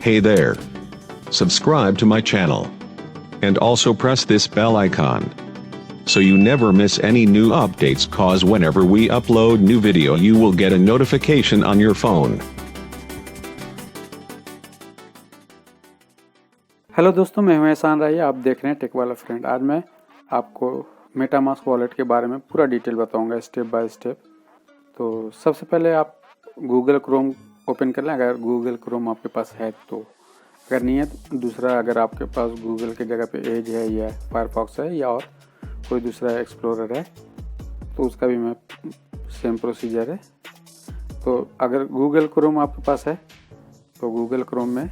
Hey there. Subscribe to my channel. And also press this bell icon. So you never miss any new updates, cause whenever we upload new video you will get a notification on your phone. Hello दोस्तों, मैं हूं एहसान राही। आप देख रहे हैं take वाला friend. आज मैं आपको मेटामास्क वॉलेट के बारे में पूरा डिटेल बताऊंगा स्टेप बाय स्टेप। तो सबसे पहले आप गूगल क्रोम ओपन कर लें, अगर गूगल क्रोम आपके पास है तो। अगर नहीं है तो दूसरा, अगर आपके पास गूगल की जगह पे एज है या फायरफॉक्स है या और कोई दूसरा एक्सप्लोरर है तो उसका भी मैं सेम प्रोसीजर है। तो अगर गूगल क्रोम आपके पास है तो गूगल क्रोम में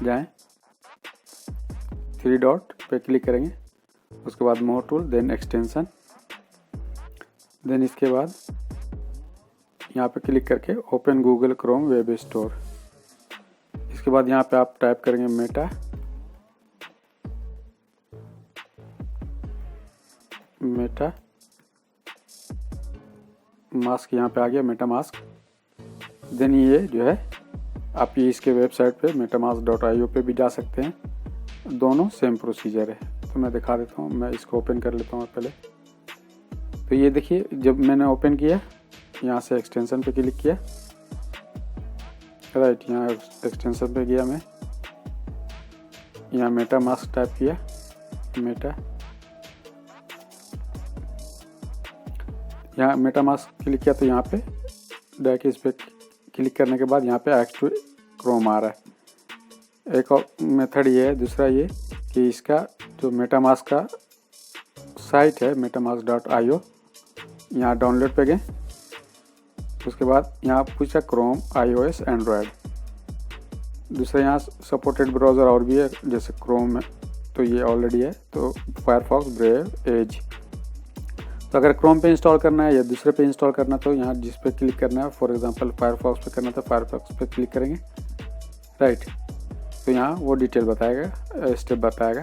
जाएं, 3 डॉट पे क्लिक करेंगे, उसके बाद मोर टूल, देन एक्सटेंशन, देन इसके बाद यहाँ पे क्लिक करके open Google Chrome web store. इसके बाद यहाँ पे आप टाइप करेंगे मेटा मास्क। यहाँ पे आ गया मेटा मास्क। देन ये जो है आप ये इसके वेबसाइट पे metamask.io पे भी जा सकते हैं। दोनों सेम प्रोसीजर है। तो मैं दिखा देता हूँ, मैं इसको ओपन कर लेता हूँ पहले। तो ये देखिए, जब मैंने ओपन किया, यहाँ से एक्सटेंशन पे क्लिक किया, राइट, यहाँ एक्सटेंशन पे गया मैं, यहाँ मेटा मास्क टाइप किया, यहाँ मेटा मास्क क्लिक किया तो यहाँ पे डायरेक्ट इस पर क्लिक करने के बाद यहाँ पे एक्ट टू क्रोम आ रहा है। एक और मेथड ये है, दूसरा ये कि इसका जो मेटा मास्क का साइट है metamask.io, यहाँ डाउनलोड पे गए, उसके बाद यहाँ पूछा क्रोम, iOS, एंड्रॉयड। दूसरा यहाँ सपोर्टेड ब्राउज़र और भी है, जैसे क्रोम में तो ये ऑलरेडी है, तो फायरफॉक्स, ब्रेव, एज। तो अगर क्रोम पे इंस्टॉल करना है या दूसरे पे इंस्टॉल करना है तो यहाँ जिस पे क्लिक करना है, फॉर एग्जांपल फायरफॉक्स पे करना है तो फायरफॉक्स पे क्लिक करेंगे, राइट। तो यहाँ वो डिटेल बताएगा, स्टेप बताएगा।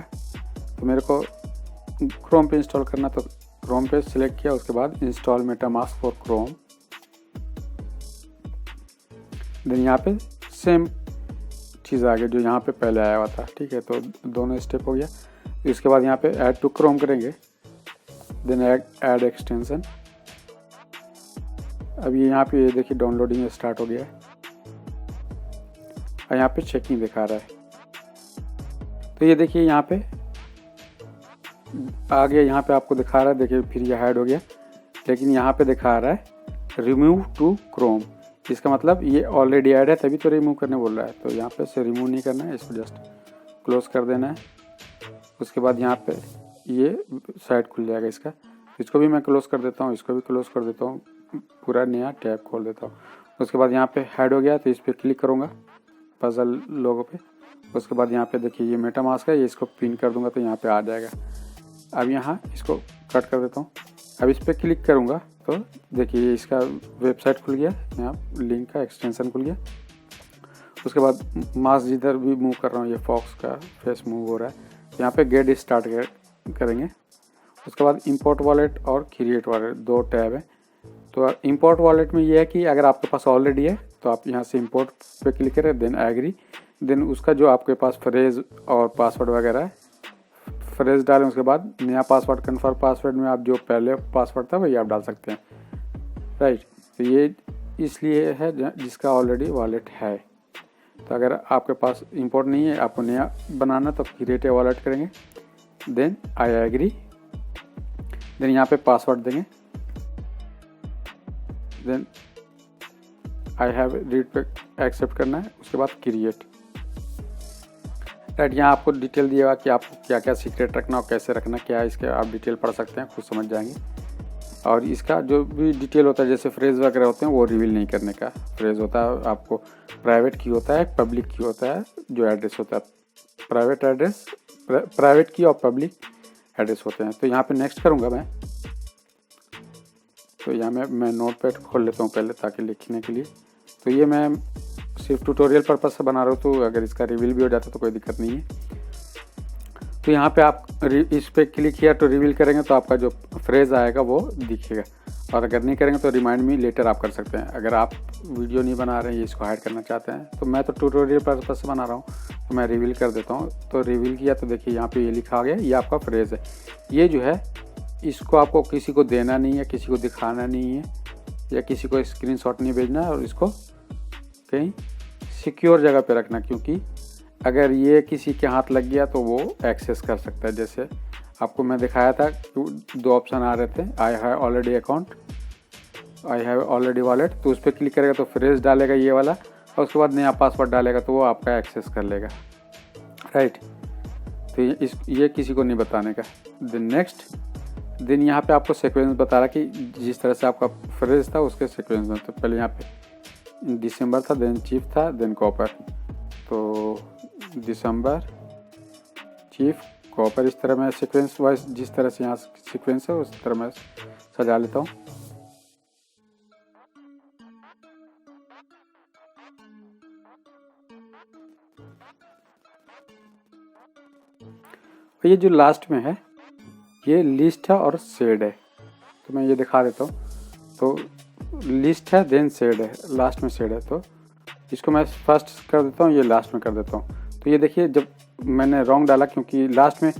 तो मेरे को क्रोम पे इंस्टॉल करना तो क्रोम पे सिलेक्ट किया, उसके बाद install MetaMask for Chrome. Then यहाँ पे सेम चीज़ आ गई जो यहाँ पे पहले आया हुआ था, ठीक है। तो दोनों स्टेप हो गया। इसके बाद यहाँ पे ऐड टू क्रोम करेंगे, देन ऐड एक्सटेंशन। अब ये यहाँ पे देखिए डाउनलोडिंग स्टार्ट हो गया है और यहाँ पे चेकिंग दिखा रहा है। तो ये देखिए यहाँ पे आ गया, यहाँ पे आपको दिखा रहा है, देखिए फिर ये हाइड हो गया, लेकिन यहाँ पे दिखा रहा है रिमूव टू क्रोम। इसका मतलब ये ऑलरेडी ऐड है तभी तो रिमूव करने बोल रहा है। तो यहाँ पे से रिमूव नहीं करना है, इसको जस्ट क्लोज कर देना है। उसके बाद यहाँ पे ये साइट खुल जाएगा इसका। इसको भी मैं क्लोज कर देता हूँ, इसको भी क्लोज कर देता हूँ, पूरा नया टैब खोल देता हूँ। उसके बाद यहाँ पे हाइड हो गया तो इस पर क्लिक करूँगा, पजल लोगो पे। उसके बाद यहाँ पे देखिए ये मेटा मास्क है, ये इसको पिन कर दूंगा तो यहाँ पे आ जाएगा। अब यहाँ इसको कट कर देता हूँ। अब इस पर क्लिक करूँगा तो देखिए इसका वेबसाइट खुल गया, यहाँ लिंक का एक्सटेंशन खुल गया। उसके बाद मास्क जिधर भी मूव कर रहा हूँ, ये फॉक्स का फेस मूव हो रहा है, यहाँ पे गेट स्टार्ट करेंगे। उसके बाद इंपोर्ट वॉलेट और क्रिएट वॉलेट, 2 टैब है। तो इंपोर्ट वॉलेट में ये है कि अगर आपके पास ऑलरेडी है तो आप यहाँ से इंपोर्ट पे क्लिक करें, देन एग्री, देन उसका जो आपके पास फ्रेज और पासवर्ड वगैरह है, फ्रेज डालें। उसके बाद नया पासवर्ड, कन्फर्म पासवर्ड में आप जो पहले पासवर्ड था वही आप डाल सकते हैं, राइट। तो ये इसलिए है जिसका ऑलरेडी वॉलेट है। तो अगर आपके पास इंपोर्ट नहीं है, आपको नया बनाना, तो क्रिएट वॉलेट करेंगे, देन आई एग्री, देन यहाँ पे पासवर्ड देंगे, देन आई हैव रीड पे एक्सेप्ट करना है। उसके बाद क्रिएट, राइट। यहाँ आपको डिटेल दिया हुआ कि आपको क्या क्या सीक्रेट रखना और कैसे रखना, क्या है इसके आप डिटेल पढ़ सकते हैं, खुद समझ जाएंगे। और इसका जो भी डिटेल होता है, जैसे फ्रेज वगैरह होते हैं, वो रिवील नहीं करने का। फ्रेज होता है आपको प्राइवेट की होता है, पब्लिक की होता है, जो एड्रेस होता है प्राइवेट एड्रेस, प्राइवेट की और पब्लिक एड्रेस होते हैं। तो यहाँ पे नेक्स्ट करूँगा मैं। तो यहाँ मैं नोट पैड खोल लेता हूँ पहले, ताकि लिखने के लिए। तो ये मैं सिर्फ ट्यूटोरियल पर्पज से बना रहा हूँ, तो अगर इसका रिवील भी हो जाता तो कोई दिक्कत नहीं है। तो यहाँ पे आप इस पे क्लिक किया तो रिवील करेंगे तो आपका जो फ्रेज आएगा वो दिखेगा। और अगर नहीं करेंगे तो रिमाइंड मी लेटर आप कर सकते हैं। अगर आप वीडियो नहीं बना रहे हैं, इसको हाइड करना चाहते हैं, तो मैं तो ट्यूटोरियल पर्पस से बना रहा हूँ, तो मैं रिवील कर देता हूँ। तो रिवील किया तो देखिए यहाँ पे ये लिखा गया, ये आपका फ्रेज़ है। ये जो है इसको आपको किसी को देना नहीं है, किसी को दिखाना नहीं है, या किसी को स्क्रीनशॉट नहीं भेजना है, और इसको कहीं सिक्योर जगह पे रखना, क्योंकि अगर ये किसी के हाथ लग गया तो वो एक्सेस कर सकता है। जैसे आपको मैं दिखाया था, 2 ऑप्शन आ रहे थे, I have already account, I have already wallet, तो उस पर क्लिक करेगा तो फ्रेज डालेगा ये वाला, और उसके बाद नया पासवर्ड डालेगा तो वो आपका एक्सेस कर लेगा, राइट। तो ये किसी को नहीं बताने का। देन नेक्स्ट, देन यहाँ पे आपको सीक्वेंस बता रहा कि जिस तरह से आपका फ्रेज था उसके सीक्वेंस में। तो पहले यहाँ पे दिसंबर था, देन चीफ था, देन कॉपर। तो दिसंबर, चीफ, कॉपर, इस तरह मैं सीक्वेंस वाइज जिस तरह से यहाँ सीक्वेंस है उस तरह मैं सजा लेता हूँ। ये जो लास्ट में है ये लिस्ट है और शेड है, तो मैं ये दिखा देता हूँ। तो लिस्ट है, देन शेड है, लास्ट में शेड है, तो इसको मैं फर्स्ट कर देता हूँ, ये लास्ट में कर देता हूँ। तो ये देखिए जब मैंने रॉन्ग डाला, क्योंकि लास्ट में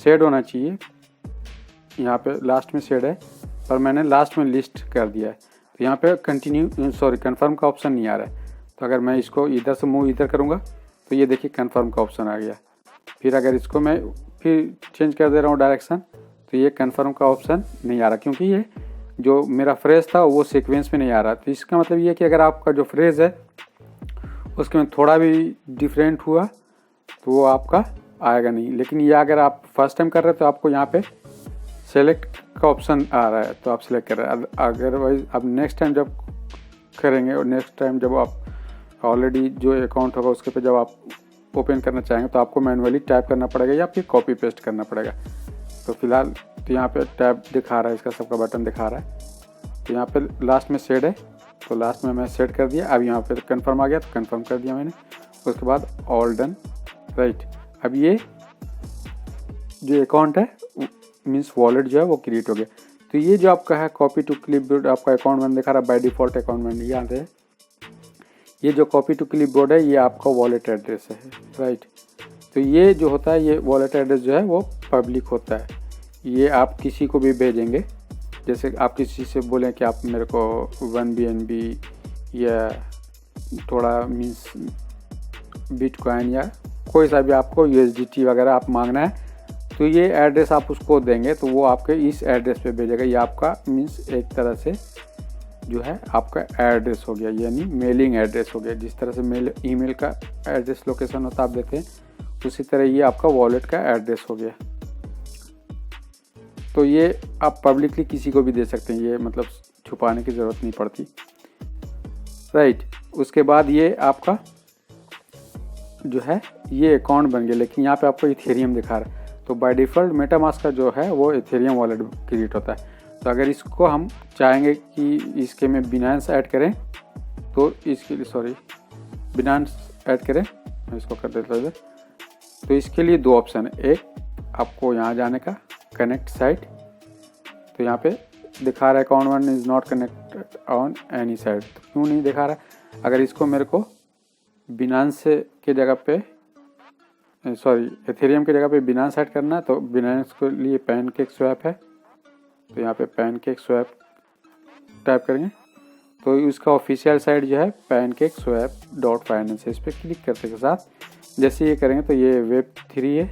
शेड होना चाहिए, यहाँ पे लास्ट में शेड है पर मैंने लास्ट में लिस्ट कर दिया है। तो यहाँ पे कन्फर्म का ऑप्शन नहीं आ रहा है। तो अगर मैं इसको इधर से मूव इधर करूँगा तो ये देखिए कन्फर्म का ऑप्शन आ गया। फिर अगर इसको मैं फिर चेंज कर दे रहा हूँ डायरेक्शन, तो ये कन्फर्म का ऑप्शन नहीं आ रहा, क्योंकि ये जो मेरा फ्रेज था वो सीक्वेंस में नहीं आ रहा। तो इसका मतलब ये है कि अगर आपका जो फ्रेज है उसके में थोड़ा भी डिफरेंट हुआ तो वो आपका आएगा नहीं। लेकिन ये अगर आप फर्स्ट टाइम कर रहे हैं तो आपको यहाँ पे सेलेक्ट का ऑप्शन आ रहा है, तो आप सेलेक्ट कर रहे हैं। अदरवाइज आप नेक्स्ट टाइम जब करेंगे, और नेक्स्ट टाइम जब आप ऑलरेडी जो अकाउंट होगा उसके पे जब आप ओपन करना चाहेंगे तो आपको मैनुअली टाइप करना पड़ेगा या फिर कॉपी पेस्ट करना पड़ेगा। तो फिलहाल तो यहाँ पे टैब दिखा रहा है, इसका सबका बटन दिखा रहा है। तो यहाँ पे लास्ट में शेड है, तो लास्ट में मैं सेट कर दिया। अब यहाँ पे कंफर्म आ गया तो कंफर्म कर दिया मैंने, उसके बाद ऑल डन, राइट। अब ये जो अकाउंट है मीन्स वॉलेट जो है वो क्रिएट हो गया। तो ये जो आपका है कॉपी टू क्लिपबोर्ड, आपका अकाउंट मैंने दिखा रहा है बाय डिफ़ॉल्ट अकाउंट मैंने यहाँ पे। ये जो कॉपी टू क्लिपबोर्ड है ये आपका वॉलेट एड्रेस है, राइट। तो ये जो होता है ये वॉलेट एड्रेस जो है वो पब्लिक होता है, ये आप किसी को भी भेजेंगे। जैसे आप किसी से बोलें कि आप मेरे को 1 BNB या थोड़ा मीन्स बिटकॉइन या कोई सा भी आपको USDT वगैरह आप मांगना है, तो ये एड्रेस आप उसको देंगे तो वो आपके इस एड्रेस पे भेजेगा। ये आपका मीन्स एक तरह से जो है आपका एड्रेस हो गया, यानी मेलिंग एड्रेस हो गया। जिस तरह से ईमेल का एड्रेस लोकेशन होता है आप देते हैं, उसी तरह ये आपका वॉलेट का एड्रेस हो गया। तो ये आप पब्लिकली किसी को भी दे सकते हैं, ये मतलब छुपाने की ज़रूरत नहीं पड़ती, राइट। उसके बाद ये आपका जो है ये अकाउंट बन गया, लेकिन यहाँ पे आपको इथेरियम दिखा रहा है। तो बाय डिफ़ॉल्ट मेटामास्क का जो है वो इथेरियम वॉलेट क्रिएट होता है। तो अगर इसको हम चाहेंगे कि इसके में बिनांस ऐड करें तो इसके लिए बिनांस ऐड करें, मैं इसको कर देता हूँ। तो इसके लिए 2 ऑप्शन है, एक आपको यहाँ जाने का कनेक्ट साइट, तो यहाँ पे दिखा रहा है account 1 is not connected on any site. तो क्यों नहीं दिखा रहा है? अगर इसको मेरे को बिनांस के जगह पे एथेरियम की जगह पे बिनांस ऐड करना है, तो बिनांस के लिए पैनकेक स्वैप है। तो यहाँ पे पैनकेक स्वैप टाइप करेंगे तो उसका ऑफिशियल साइट जो है pancakeswap.finance है। इस पर क्लिक करते के साथ जैसे ये करेंगे तो ये Web3 है।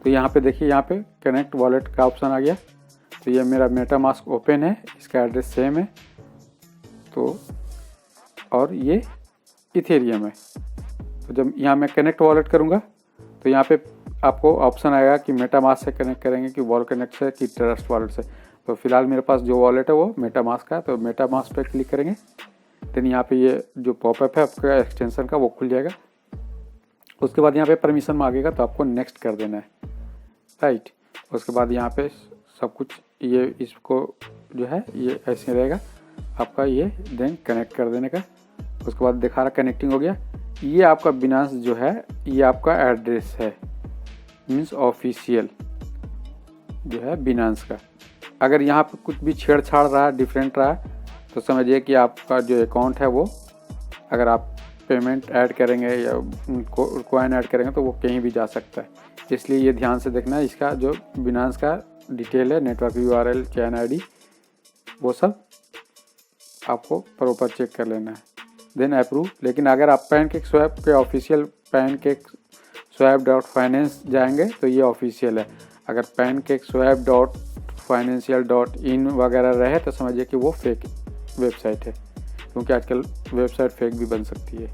तो यहाँ पे देखिए, यहाँ पे कनेक्ट वॉलेट का ऑप्शन आ गया। तो ये मेरा मेटामास्क ओपन है, इसका एड्रेस सेम है, तो और ये इथेरियम है। तो जब यहाँ मैं कनेक्ट वॉलेट करूँगा तो यहाँ पे आपको ऑप्शन आएगा कि मेटामास्क से कनेक्ट करेंगे कि वॉल कनेक्ट से कि ट्रस्ट वॉलेट से। तो फिलहाल मेरे पास जो वॉलेट है वो मेटामास्क का, तो मेटामास्क पे क्लिक करेंगे। देन यहाँ पे ये जो पॉपअप है आपका एक्सटेंशन का वो खुल जाएगा। उसके बाद यहाँ पे परमिशन मांगेगा तो आपको नेक्स्ट कर देना है, राइट। उसके बाद यहाँ पे सब कुछ ये इसको जो है ये ऐसे रहेगा आपका, ये देन कनेक्ट कर देने का। उसके बाद दिखा रहा कनेक्टिंग हो गया। ये आपका बिनांस जो है ये आपका एड्रेस है, मीन्स ऑफिशियल जो है बिनांस का। अगर यहाँ पे कुछ भी छेड़छाड़ रहा है, डिफरेंट रहा है, तो समझिए कि आपका जो अकाउंट है वो, अगर आप पेमेंट ऐड करेंगे या कॉइन ऐड करेंगे तो वो कहीं भी जा सकता है। इसलिए ये ध्यान से देखना है। इसका जो बिनांस का डिटेल है, नेटवर्क URL, चैन ID, वो सब आपको प्रॉपर चेक कर लेना है, देन अप्रूव। लेकिन अगर आप पैनकेकस्वैप के ऑफिशियल pancakeswap.finance जाएंगे तो ये ऑफिशियल है। अगर pancakeswap.financial.in वगैरह रहे तो समझिए कि वो फेक वेबसाइट है, क्योंकि आजकल वेबसाइट फेक भी बन सकती है।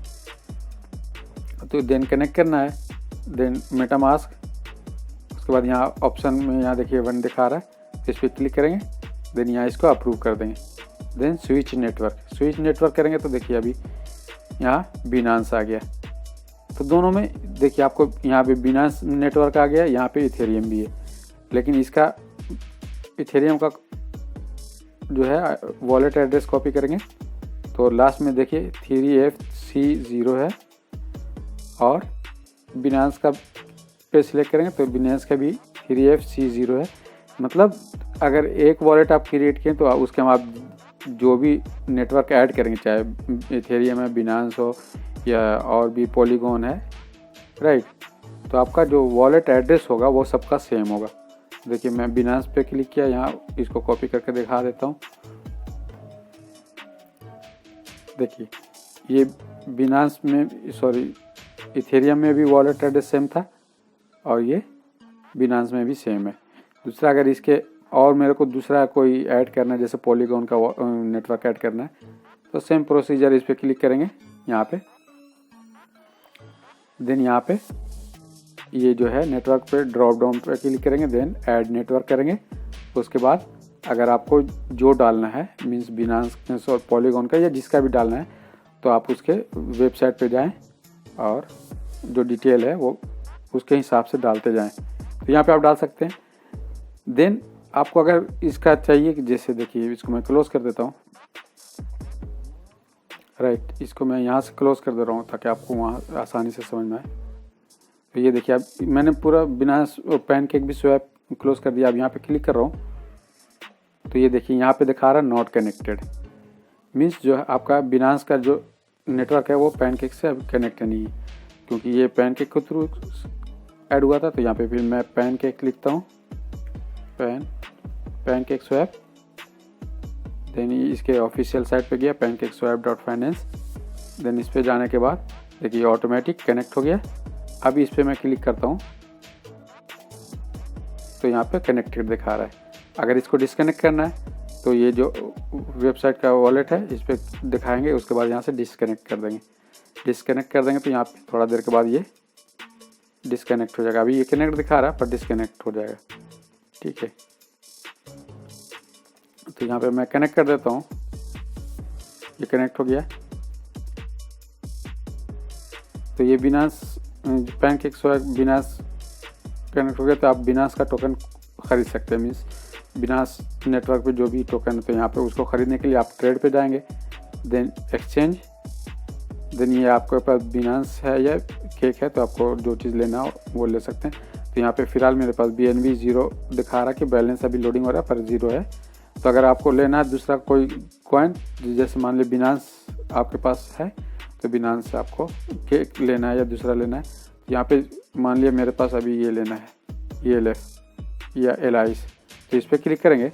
तो देन कनेक्ट करना है, देन मेटामास्क। उसके बाद यहाँ ऑप्शन में यहाँ देखिए 1 दिखा रहा है, इस पर क्लिक करेंगे, देन यहाँ इसको अप्रूव कर देंगे। देन स्विच नेटवर्क करेंगे तो देखिए अभी यहाँ बिनांस आ गया। तो दोनों में देखिए आपको यहाँ पे बिनांस नेटवर्क आ गया, यहाँ पे इथेरियम भी है। लेकिन इसका इथेरियम का जो है वॉलेट एड्रेस कॉपी करेंगे तो लास्ट में देखिए 3FC0 है, और बिनांस का पे सिलेक्ट करेंगे तो बिनांस का भी 3FC0 है। मतलब अगर एक वॉलेट आप क्रिएट किए तो उसके हम आप जो भी नेटवर्क ऐड करेंगे, चाहे इथेरियम है, बिनांस हो या और भी पॉलीगॉन है, राइट, तो आपका जो वॉलेट एड्रेस होगा वो सबका सेम होगा। देखिए मैं बिनांस पे क्लिक किया, यहाँ इसको कॉपी करके दिखा देता हूँ। देखिए ये बिनांस में, सॉरी, इथेरियम में भी वॉलेट एड्रेस सेम था और ये बिनांस में भी सेम है। दूसरा, अगर इसके और मेरे को दूसरा कोई ऐड करना है, जैसे पॉलीगॉन का नेटवर्क ऐड करना है, तो सेम प्रोसीजर, इस पर क्लिक करेंगे यहाँ पे, देन यहाँ पे ये जो है नेटवर्क पे ड्रॉप डाउन पे क्लिक करेंगे, देन ऐड नेटवर्क करेंगे। उसके बाद अगर आपको जो डालना है, मींस बिनांस और पॉलीगॉन का या जिसका भी डालना है, तो आप उसके वेबसाइट पे जाएं और जो डिटेल है वो उसके हिसाब से डालते जाएं। तो यहाँ पे आप डाल सकते हैं। देन आपको अगर इसका चाहिए कि जैसे देखिए इसको मैं क्लोज कर देता हूँ, राइट, इसको मैं यहाँ से क्लोज कर दे रहा हूँ ताकि आपको वहाँ आसानी से समझ में आए। तो ये देखिए अब मैंने पूरा बिनांस और पैनकेक भी स्वैप क्लोज कर दिया। अब यहाँ पे क्लिक कर रहा हूँ तो ये देखिए यहाँ पे दिखा रहा है नॉट कनेक्टेड, मीन्स जो है आपका बिनांस का जो नेटवर्क है वो पैनकेक से अब कनेक्ट नहीं है, क्योंकि ये पैनकेक के थ्रू ऐड हुआ था। तो यहाँ पे फिर मैं पैनकेक लिखता हूँ, पैनकेकस्वैप, देन इसके ऑफिशियल साइट पे गया pancakeswap.finance। देन इस पे जाने के बाद देखिए ऑटोमेटिक कनेक्ट हो गया। अब इस पे मैं क्लिक करता हूँ तो यहाँ पे कनेक्टेड दिखा रहा है। अगर इसको डिस्कनेक्ट करना है तो ये जो वेबसाइट का वॉलेट है इस पर दिखाएंगे, उसके बाद यहाँ से डिस्कनेक्ट कर देंगे। डिस्कनेक्ट कर देंगे तो यहाँ पे थोड़ा देर के बाद ये डिस्कनेक्ट हो जाएगा। अभी ये कनेक्ट दिखा रहा है पर डिस्कनेक्ट हो जाएगा, ठीक है। तो यहाँ पे मैं कनेक्ट कर देता हूँ, ये कनेक्ट हो गया। तो ये बिनांस पैनकेकस्वैप बिनांस कनेक्ट हो गया। तो आप बिनांस का टोकन खरीद सकते हैं, मीन्स बिनांस नेटवर्क पे जो भी टोकन है तो यहाँ पे उसको ख़रीदने के लिए आप ट्रेड पे जाएंगे, देन एक्सचेंज, देन ये आपके पास बिनांस है या केक है तो आपको जो चीज़ लेना हो वो ले सकते हैं। तो यहाँ पे फ़िलहाल मेरे पास BNB 0 दिखा रहा है कि बैलेंस अभी लोडिंग हो रहा है पर 0 है। तो अगर आपको लेना है दूसरा कोई कॉइन, जैसे मान लीजिए बिनांस आपके पास है तो बिनांस से आपको केक लेना है या दूसरा लेना है, यहाँ पे मान लिया मेरे पास अभी ये लेना है, ELF या LIS, तो इस पर क्लिक करेंगे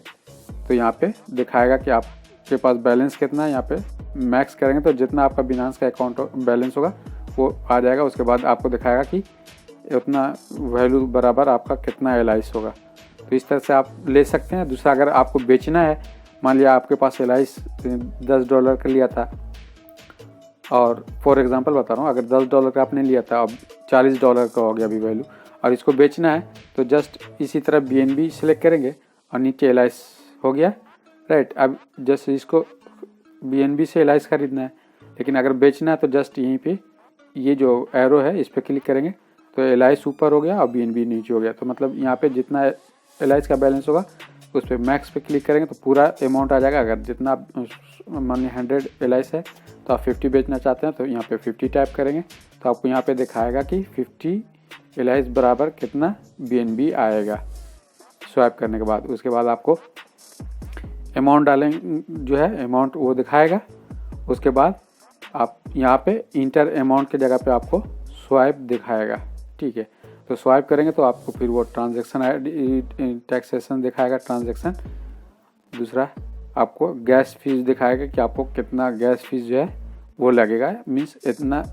तो यहाँ पे दिखाएगा कि आपके पास बैलेंस कितना है। यहाँ पे मैक्स करेंगे तो जितना आपका बिनांस का अकाउंट बैलेंस होगा वो आ जाएगा। उसके बाद आपको दिखाएगा कि उतना वैल्यू बराबर आपका कितना LIS होगा। तो इस तरह से आप ले सकते हैं। दूसरा, अगर आपको बेचना है, मान लिया आपके पास LIS $10 का लिया था, और फॉर एग्जांपल बता रहा हूँ, अगर $10 का आपने लिया था, अब $40 का हो गया अभी वैल्यू, और इसको बेचना है तो जस्ट इसी तरह BNB सेलेक्ट करेंगे और नीचे LIS हो गया, राइट। अब जस्ट इसको BNB से LIS खरीदना है, लेकिन अगर बेचना है तो जस्ट यहीं पे ये जो एरो है इस पर क्लिक करेंगे तो LIS ऊपर हो गया और BNB नीचे हो गया। तो मतलब यहाँ पे जितना LIS का बैलेंस होगा उस पर मैक्स पे क्लिक करेंगे तो पूरा अमाउंट आ जाएगा। अगर जितना मान लीजिए 100 LIS है तो आप 50 बेचना चाहते हैं तो यहाँ पे 50 टाइप करेंगे तो आपको यहाँ पे दिखाएगा कि 50 LIS बराबर कितना BNB आएगा स्वैप करने के बाद। उसके बाद आपको अमाउंट डालेंगे जो है अमाउंट वो दिखाएगा। उसके बाद आप यहाँ पे इंटर अमाउंट की जगह पे आपको स्वाइप दिखाएगा, ठीक है। तो स्वाइप करेंगे तो आपको फिर वो ट्रांजैक्शन टैक्सेशन दिखाएगा ट्रांजैक्शन। दूसरा आपको गैस फीस दिखाएगा कि आपको कितना गैस फीस जो है वो लगेगा, मीन्स इतना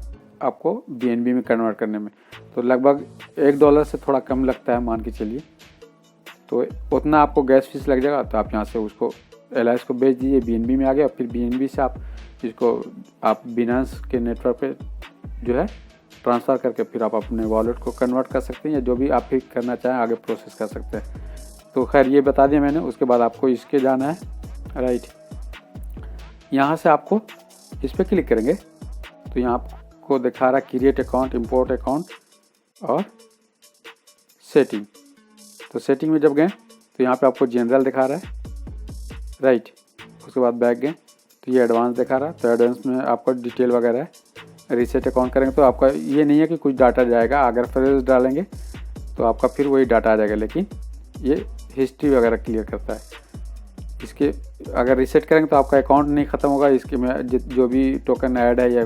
आपको BNB में कन्वर्ट करने में। तो लगभग $1 से थोड़ा कम लगता है मान के चलिए, तो उतना आपको गैस फीस लग जाएगा। तो आप यहाँ से उसको LIS को भेज दीजिए, BNB में आ गया। फिर BNB से आप इसको आप बिनांस के नेटवर्क पे जो है ट्रांसफ़र करके फिर आप अपने वॉलेट को कन्वर्ट कर सकते हैं, या जो भी आप ही करना चाहें आगे प्रोसेस कर सकते हैं। तो खैर ये बता दिया मैंने। उसके बाद आपको इसके जाना है, राइट। यहाँ से आपको इस पर क्लिक करेंगे तो यहाँ आपको दिखा रहा है क्रिएट अकाउंट, इंपोर्ट अकाउंट और सेटिंग। तो सेटिंग में जब गए तो यहाँ पे आपको जनरल दिखा रहा है, राइट। उसके बाद बैक गए तो ये एडवांस दिखा रहा है। तो एडवांस में आपका डिटेल वगैरह है। रीसेट अकाउंट करेंगे तो आपका ये नहीं है कि कुछ डाटा जाएगा, अगर फ्रेज डालेंगे तो आपका फिर वही डाटा आ जाएगा, लेकिन ये हिस्ट्री वगैरह क्लियर करता है। इसके अगर रीसेट करेंगे तो आपका अकाउंट नहीं ख़त्म होगा, इसके में जो भी टोकन ऐड है या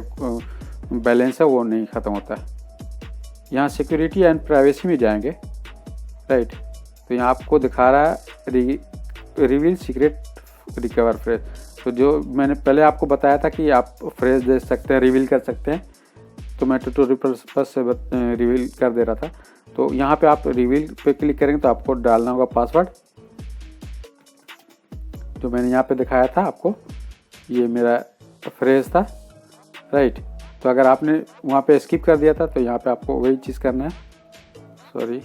बैलेंस है वो नहीं ख़त्म होता है। यहाँ सिक्योरिटी एंड प्राइवेसी में जाएंगे, राइट। तो यहाँ आपको दिखा रहा है रिवील सीक्रेट रिकवर फ्रेज। तो जो मैंने पहले आपको बताया था कि आप फ्रेज दे सकते हैं, रिवील कर सकते हैं, तो मैं ट्यूटोरियल पर्पस से रिवील कर दे रहा था। तो यहाँ पे आप रिवील पे क्लिक करेंगे तो आपको डालना होगा पासवर्ड, जो मैंने यहाँ पे दिखाया था आपको, ये मेरा फ्रेज था, राइट। तो अगर आपने वहाँ पे स्किप कर दिया था तो यहाँ पे आपको वही चीज़ करना है, sorry,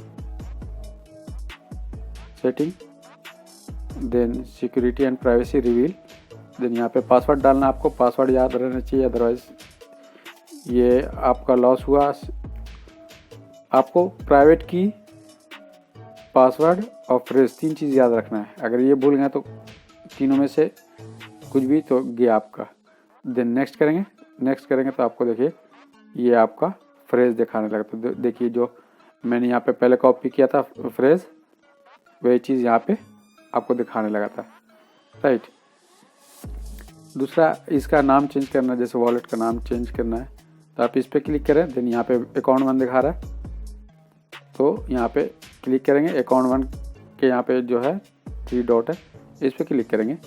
setting, then security and privacy, reveal, then यहाँ पे पासवर्ड डालना। आपको पासवर्ड याद रहना चाहिए, अदरवाइज ये आपका लॉस हुआ। आपको प्राइवेट की, पासवर्ड और फ्रेज 3 चीज़ याद रखना है। अगर ये भूल गए तो तीनों में से कुछ भी तो गया आपका। देन नेक्स्ट करेंगे तो आपको देखिए ये आपका फ्रेज दिखाने लगा। तो देखिए जो मैंने यहाँ पे पहले कॉपी किया था फ्रेज, वही चीज़ यहाँ पे आपको दिखाने लगा था, राइट। दूसरा इसका नाम चेंज करना, जैसे वॉलेट का नाम चेंज करना है तो आप इस पर क्लिक करें। देन यहाँ पे अकाउंट 1 दिखा रहा है, तो यहाँ पे क्लिक करेंगे। अकाउंट 1 के यहाँ पे जो है 3 डॉट है, इस पर क्लिक करेंगे।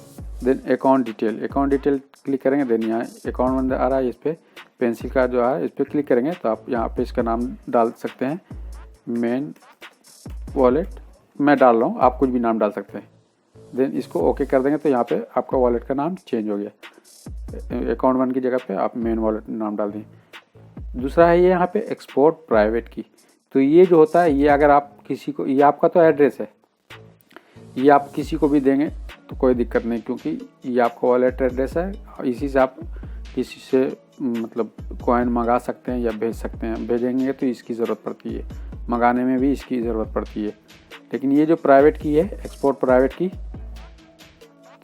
देन अकाउंट डिटेल क्लिक करेंगे। देन यहाँ अकाउंट 1 आ रहा है, इस पर पेंसिल का जो है इस पर क्लिक करेंगे तो आप यहाँ पे इसका नाम डाल सकते हैं, मेन वॉलेट मैं डाल रहा हूँ, आप कुछ भी नाम डाल सकते हैं। देन इसको ओके कर देंगे तो यहाँ पे आपका वॉलेट का नाम चेंज हो गया। अकाउंट 1 की जगह पे आप मेन वॉलेट नाम डाल दें। दूसरा है ये यहाँ पे एक्सपोर्ट प्राइवेट की। तो ये जो होता है, ये अगर आप किसी को, ये आपका तो एड्रेस है, ये आप किसी को भी देंगे तो कोई दिक्कत नहीं, क्योंकि ये आपका वॉलेट एड्रेस है। इसी से आप किसी से मतलब कॉइन मंगा सकते हैं या भेज सकते हैं। भेजेंगे तो इसकी ज़रूरत पड़ती है, मंगाने में भी इसकी ज़रूरत पड़ती है। लेकिन ये जो प्राइवेट की है, एक्सपोर्ट प्राइवेट की,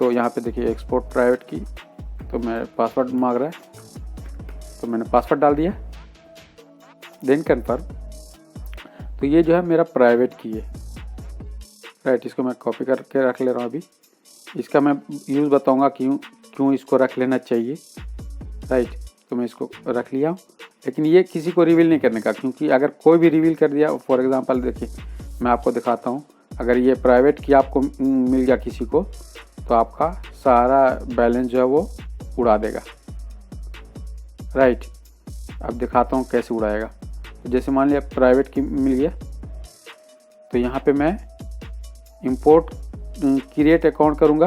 तो यहाँ पे देखिए एक्सपोर्ट प्राइवेट की, तो मैं पासवर्ड मांग रहा है तो मैंने पासवर्ड डाल दिया। Then confirm. तो ये जो है मेरा प्राइवेट की है, राइट। इसको मैं कॉपी करके रख ले रहा हूँ अभी। इसका मैं यूज़ बताऊँगा क्यों इसको रख लेना चाहिए, राइट। तो मैं इसको रख लिया हूँ, लेकिन ये किसी को रिवील नहीं करने का, क्योंकि अगर कोई भी रिवील कर दिया, फॉर एग्जांपल देखिए मैं आपको दिखाता हूँ, अगर ये प्राइवेट की आपको मिल गया किसी को, तो आपका सारा बैलेंस जो है वो उड़ा देगा, राइट। अब दिखाता हूँ कैसे उड़ाएगा। तो जैसे मान लिया प्राइवेट की मिल गया, तो यहाँ पे मैं इंपोर्ट क्रिएट अकाउंट करूँगा,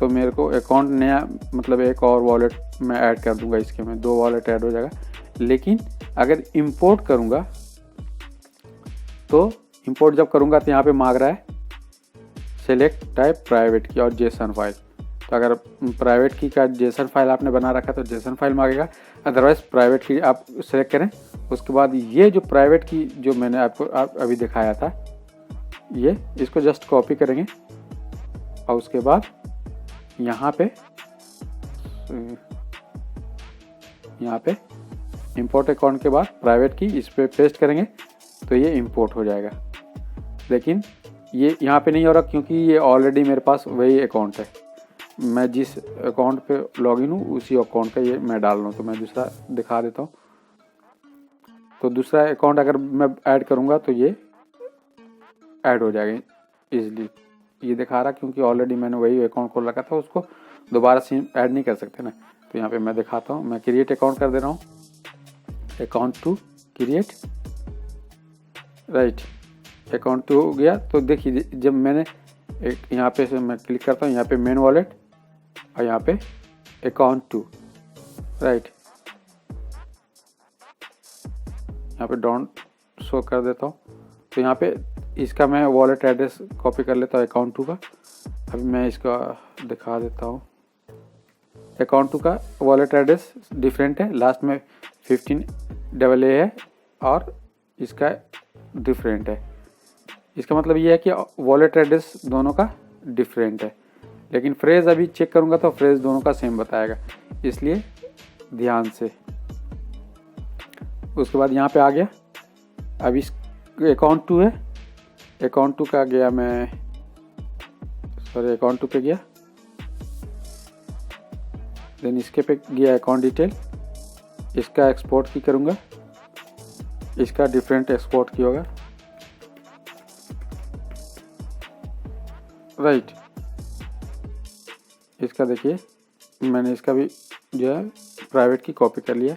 तो मेरे को अकाउंट नया मतलब एक और वॉलेट मैं ऐड कर दूंगा, इसके में 2 वॉलेट ऐड हो जाएगा। लेकिन अगर इंपोर्ट करूँगा, तो इंपोर्ट जब करूँगा तो यहाँ पे मांग रहा है सेलेक्ट टाइप प्राइवेट की और जेसन फाइल। तो अगर प्राइवेट की का जेसन फाइल आपने बना रखा तो जेसन फाइल मांगेगा, अदरवाइज प्राइवेट की आप सेलेक्ट करें। उसके बाद ये जो प्राइवेट की जो मैंने आपको अभी दिखाया था, ये इसको जस्ट कॉपी करेंगे और उसके बाद यहाँ पे इंपोर्ट अकाउंट के बाद प्राइवेट की इस पर पेस्ट करेंगे तो ये इंपोर्ट हो जाएगा। लेकिन ये यहाँ पे नहीं हो रहा क्योंकि ये ऑलरेडी मेरे पास वही अकाउंट है। मैं जिस अकाउंट पे लॉगिन हूँ उसी अकाउंट का ये मैं डाल रहा हूँ। तो मैं दूसरा दिखा देता हूँ। तो दूसरा अकाउंट अगर मैं ऐड करूँगा तो ये ऐड हो जाएगा इजीली। ये दिखा रहा क्योंकि ऑलरेडी मैंने वही अकाउंट खोल रखा था, उसको दोबारा से ऐड नहीं कर सकते ना। तो यहाँ पे मैं दिखाता हूँ, मैं क्रिएट अकाउंट कर दे रहा हूँ, account two create, right, account two हो गया। तो देखिए जब मैंने एक यहाँ पे से मैं क्लिक करता हूँ, यहाँ पे मेन वॉलेट और यहाँ पे अकाउंट टू, राइट, यहाँ पे डोंट शो कर देता हूँ। तो यहाँ पे इसका मैं वॉलेट एड्रेस कॉपी कर लेता हूँ अकाउंट टू का। अभी मैं इसका दिखा देता हूँ। अकाउंट टू का वॉलेट एड्रेस डिफरेंट है, लास्ट में 15AA है और इसका डिफरेंट है। इसका मतलब ये है कि वॉलेट एड्रेस दोनों का डिफरेंट है, लेकिन फ्रेज अभी चेक करूँगा तो फ्रेज दोनों का सेम बताएगा, इसलिए ध्यान से। उसके बाद यहाँ पे आ गया। अब इस अकाउंट टू है, अकाउंट टू का गया मैं, सॉरी अकाउंट टू पे गया, देन इसके पे गया अकाउंट डिटेल, इसका एक्सपोर्ट की करूँगा, इसका डिफरेंट एक्सपोर्ट की होगा, राइट। इसका देखिए मैंने इसका भी जो है प्राइवेट की कॉपी कर लिया।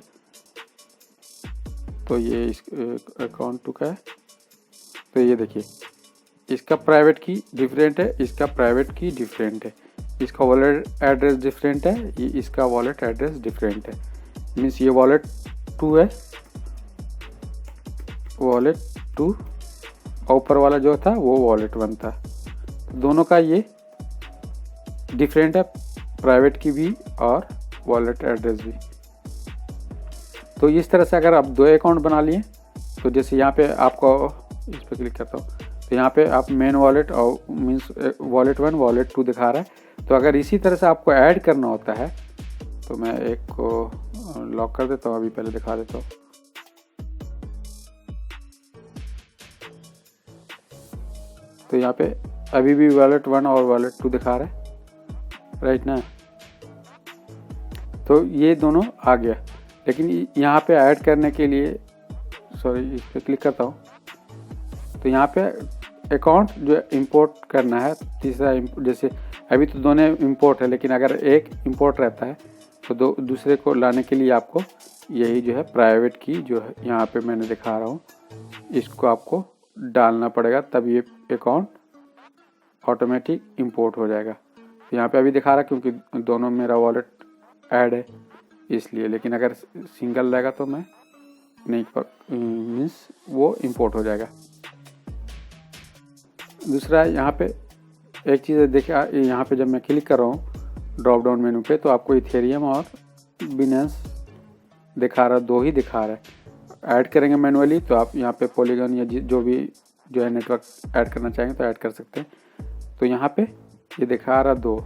तो ये इस अकाउंट टू का है। तो ये देखिए इसका प्राइवेट की डिफरेंट है, इसका प्राइवेट की डिफरेंट है, इसका वॉलेट एड्रेस डिफरेंट है, ये इसका वॉलेट एड्रेस डिफरेंट है। मीन्स ये वॉलेट टू है, वॉलेट टू, और ऊपर वाला जो था वो वॉलेट वन था। दोनों का ये डिफरेंट है, प्राइवेट की भी और वॉलेट एड्रेस भी। तो इस तरह से अगर आप दो अकाउंट बना लिए, तो जैसे यहाँ पे आपको इस पर क्लिक करता हूँ तो यहाँ पे आप मेन वॉलेट और means wallet one wallet two दिखा रहा है। तो अगर इसी तरह से आपको ऐड करना होता है तो मैं एक को लॉक कर देता हूँ, अभी पहले दिखा देता हूँ। तो यहाँ पे अभी भी वॉलेट वन और वॉलेट टू दिखा रहा है, राइट ना। तो ये दोनों आ गया, लेकिन यहाँ पे ऐड करने के लिए, सॉरी इस पर क्लिक करता हूँ तो यहाँ पे अकाउंट जो इंपोर्ट करना है, तीसरा जैसे अभी तो दोनों इंपोर्ट है, लेकिन अगर एक इंपोर्ट रहता है तो दूसरे को लाने के लिए आपको यही जो है प्राइवेट की जो है यहाँ पे मैंने दिखा रहा हूँ, इसको आपको डालना पड़ेगा, तब ये अकाउंट ऑटोमेटिक इंपोर्ट हो जाएगा। तो यहाँ पे अभी दिखा रहा क्योंकि दोनों मेरा वॉलेट ऐड है इसलिए, लेकिन अगर सिंगल रहेगा तो मैं नहीं मीन्स वो इंपोर्ट हो जाएगा। दूसरा यहाँ पे एक चीज़ देखिए, यहाँ पे जब मैं क्लिक कर रहा हूँ ड्रॉप डाउन मेनू पे तो आपको इथेरियम और बिनेंस दिखा रहा है, दो ही दिखा रहा है। ऐड करेंगे मैनुअली तो आप यहाँ पे पॉलीगन या जो भी जो है नेटवर्क ऐड करना चाहेंगे तो ऐड कर सकते हैं। तो यहाँ पे ये दिखा रहा दो,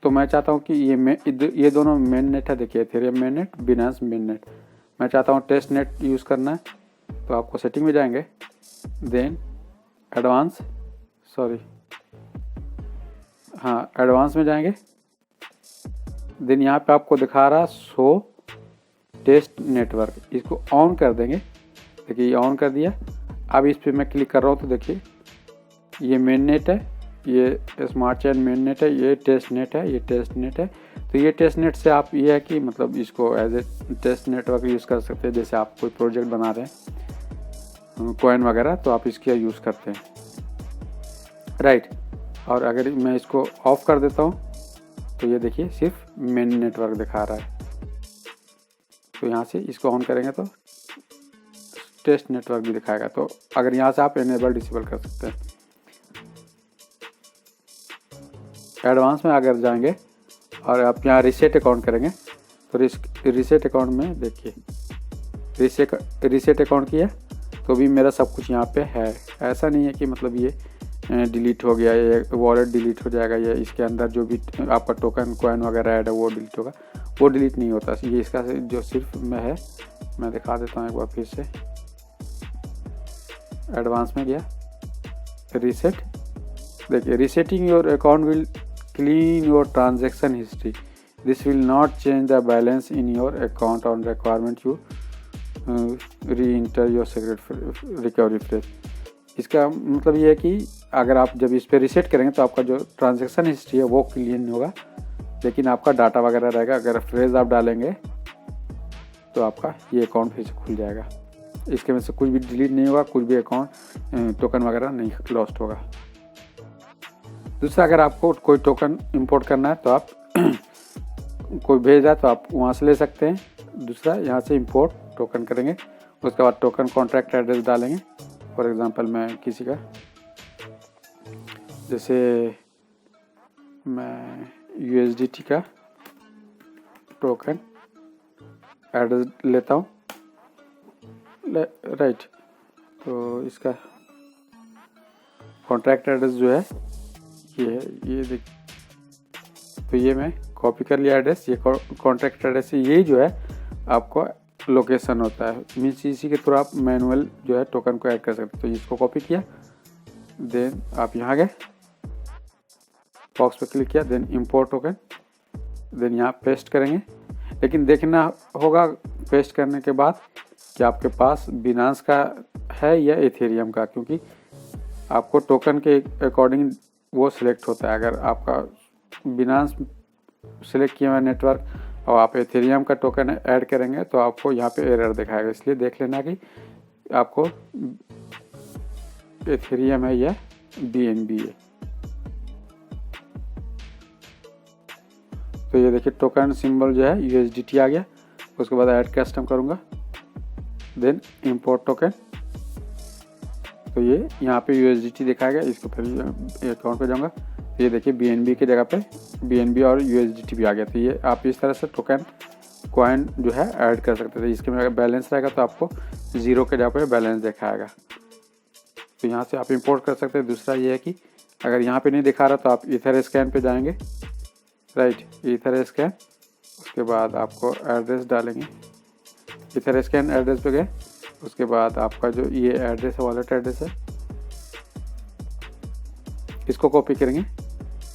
तो मैं चाहता हूँ कि ये दोनों मेन नेट है। देखिए Ethereum main net, Binance main net. मैं चाहता हूँ टेस्ट नेट यूज़ करना है, तो आपको सेटिंग में जाएंगे, देन एडवांस, सॉरी हाँ एडवांस में जाएंगे, देन यहाँ पे आपको दिखा रहा शो टेस्ट नेटवर्क, इसको ऑन कर देंगे। देखिए ये ऑन कर दिया। अब इस पर मैं क्लिक कर रहा हूँ तो देखिए ये मेन नेट है, ये स्मार्ट चेन मेन नेट है, ये टेस्ट नेट है, ये टेस्ट नेट है। तो ये टेस्ट नेट से आप ये है कि मतलब इसको as a test network use कर सकते हैं। जैसे आप कोई प्रोजेक्ट बना रहे हैं कॉइन वगैरह तो आप इसका यूज़ करते हैं, राइट। और अगर मैं इसको ऑफ कर देता हूँ तो ये देखिए सिर्फ मेन नेटवर्क दिखा रहा है। तो यहाँ से इसको ऑन करेंगे तो टेस्ट नेटवर्क भी दिखाएगा। तो अगर यहाँ से आप इनेबल डिसेबल कर सकते हैं। एडवांस में अगर जाएंगे और आप यहाँ रीसेट अकाउंट करेंगे तो रीसेट अकाउंट में देखिए रीसेट अकाउंट किया तो भी मेरा सब कुछ यहाँ पे है। ऐसा नहीं है कि मतलब ये डिलीट हो गया, ये वॉलेट डिलीट हो जाएगा, या इसके अंदर जो भी आपका टोकन कॉइन वगैरह ऐड है वो डिलीट होगा, वो डिलीट नहीं होता। ये इसका जो सिर्फ में है, मैं दिखा देता हूँ एक बार फिर से। एडवांस में गया, रीसेट, देखिए resetting your account will clean your transaction history, this will not change the balance in your account on requirement you reenter your secret recovery phrase. इसका मतलब ये है कि अगर आप जब इस पर रीसेट करेंगे तो आपका जो ट्रांजैक्शन हिस्ट्री है वो क्लियर नहीं होगा, लेकिन आपका डाटा वगैरह रहेगा। अगर फ्रेज आप डालेंगे तो आपका ये अकाउंट फिर से खुल जाएगा। इसके में से कुछ भी डिलीट नहीं होगा, कुछ भी अकाउंट टोकन वगैरह नहीं लॉस्ट होगा। दूसरा, अगर आपको कोई टोकन इंपोर्ट करना है तो आप कोई भेज रहा है तो आप वहाँ से ले सकते हैं। दूसरा, यहाँ से इंपोर्ट टोकन करेंगे, उसके बाद टोकन कॉन्ट्रैक्ट एड्रेस डालेंगे। फॉर एग्जांपल मैं किसी का, जैसे मैं USDT का टोकन एड्रेस लेता हूँ, राइट। तो इसका कॉन्ट्रैक्ट एड्रेस जो है ये है, ये देख, तो ये मैं कॉपी कर लिया एड्रेस। ये कॉन्ट्रैक्ट एड्रेस है, यही जो है आपको लोकेशन होता है। मीन्स इसी के थ्रू आप मैनुअल जो है टोकन को ऐड कर सकते हैं। तो इसको कॉपी किया, देन आप यहाँ गए, बॉक्स पे क्लिक किया, देन इंपोर्ट टोकन, देन यहाँ पेस्ट करेंगे। लेकिन देखना होगा पेस्ट करने के बाद कि आपके पास बिनांस का है या इथेरियम का, क्योंकि आपको टोकन के अकॉर्डिंग वो सिलेक्ट होता है। अगर आपका बिनांस सिलेक्ट किया हुआ नेटवर्क और आप इथेरियम का टोकन ऐड करेंगे तो आपको यहाँ पे एरर दिखाएगा। इसलिए देख लेना कि आपको इथेरियम है या BNB है। तो ये देखिए टोकन सिंबल जो है USDT आ गया। उसके बाद ऐड कस्टम करूँगा, देन इंपोर्ट टोकन, तो ये यहाँ पे USDT दिखाएगा। इसको फिर अकाउंट पे जाऊँगा, ये देखिए BNB की जगह पे BNB और USDT भी आ गया। तो ये आप इस तरह से टोकन कॉइन जो है ऐड कर सकते थे। इसके में अगर बैलेंस रहेगा तो आपको 0 के जगह पे बैलेंस दिखाएगा। तो यहाँ से आप इंपोर्ट कर सकते हैं। दूसरा ये है कि अगर यहाँ पे नहीं दिखा रहा तो आप ईथर स्कैन पे जाएंगे, राइट, ईथर स्कैन, उसके बाद आपको एड्रेस डालेंगे, ईथर स्कैन एड्रेस पे गए, उसके बाद आपका जो ये एड्रेस है वॉलेट एड्रेस है, इसको कॉपी करेंगे,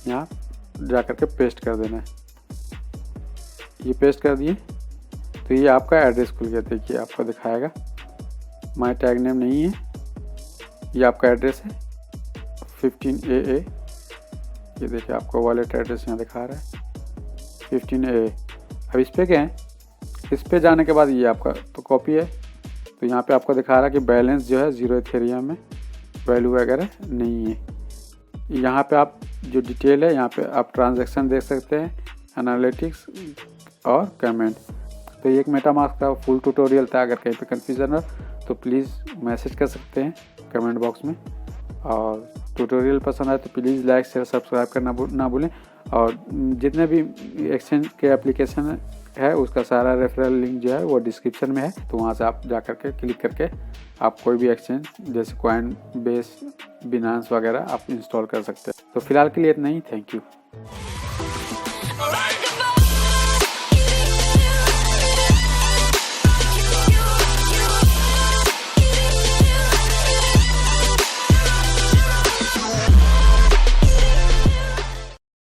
यहाँ जा करके पेस्ट कर देना है। ये पेस्ट कर दिए तो ये आपका एड्रेस खुल गया। देखिए आपको दिखाएगा, माई टैग नेम नहीं है, ये आपका एड्रेस है 15AA। ये देखिए आपको वॉलेट एड्रेस यहाँ दिखा रहा है 15AA। अब इस पे गए, इस पे जाने के बाद ये आपका तो कॉपी है। तो यहाँ पे आपको दिखा रहा है कि बैलेंस जो है 0 इथेरियम में, वैल्यू वगैरह नहीं है। यहाँ पे आप जो डिटेल है, यहाँ पे आप ट्रांजैक्शन देख सकते हैं, एनालिटिक्स और कमेंट। तो ये एक मेटामास्क का फुल ट्यूटोरियल था। अगर कहीं पे कन्फ्यूजन हो तो प्लीज़ मैसेज कर सकते हैं कमेंट बॉक्स में। और ट्यूटोरियल पसंद आए तो प्लीज़ लाइक शेयर सब्सक्राइब करना ना भूलें। और जितने भी एक्सचेंज के एप्लीकेशन है उसका सारा रेफरल लिंक जो है वो डिस्क्रिप्शन में है। तो वहाँ से आप जा करके क्लिक करके आप कोई भी एक्सचेंज जैसे कॉइन बेस, बिनांस वगैरह आप इंस्टॉल कर सकते हैं। तो फिलहाल के लिए इतना ही, थैंक यू।